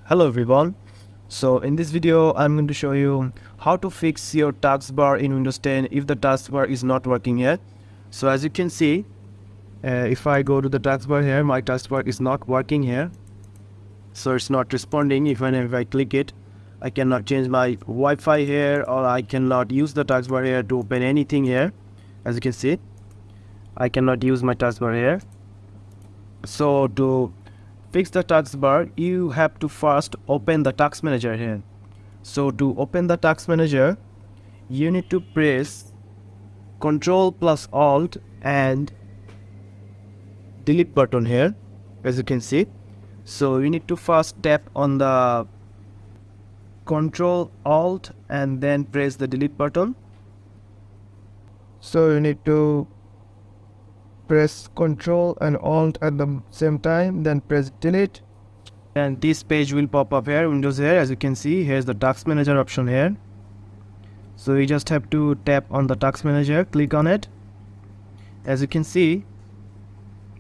Hello everyone. So in this video I'm going to show you how to fix your taskbar in Windows 10 if the taskbar is not working here. So as you can see, if I go to the taskbar here, my taskbar is not working here. So it's not responding. Even if I click it, I cannot change my Wi-Fi here, or I cannot use the taskbar here to open anything here. As you can see, I cannot use my taskbar here. So to fix the taskbar, you have to first open the task manager here. So to open the task manager, you need to press Ctrl plus Alt and delete button here, as you can see. So you need to first tap on the Ctrl Alt and then press the delete button. So you need to press Ctrl and Alt at the same time, then press delete, and this page will pop up here, Windows here. As you can see, here's the task manager option here. So you just have to tap on the task manager, click on it. As you can see,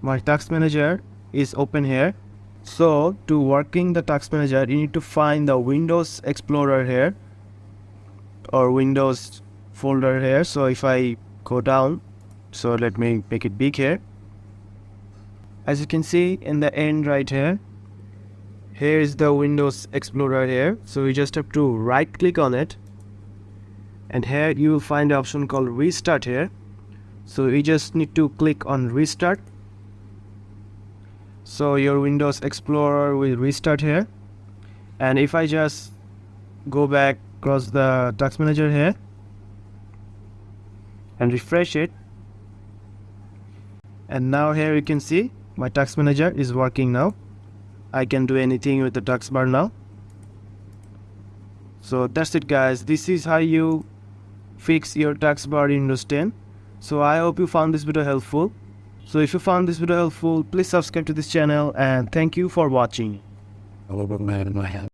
my task manager is open here. So to working the task manager, you need to find the Windows Explorer here or Windows folder here. So if I go down, so let me make it big here. As you can see in the end right here, here is the Windows Explorer here. So you just have to right click on it, and here you will find the option called restart here. So you just need to click on restart. So your Windows Explorer will restart here. And if I just go back across the task manager here and refresh it, and now here you can see my task manager is working now. I can do anything with the taskbar now. So that's it guys. This is how you fix your taskbar in Windows 10. So I hope you found this video helpful. So if you found this video helpful, please subscribe to this channel, and thank you for watching.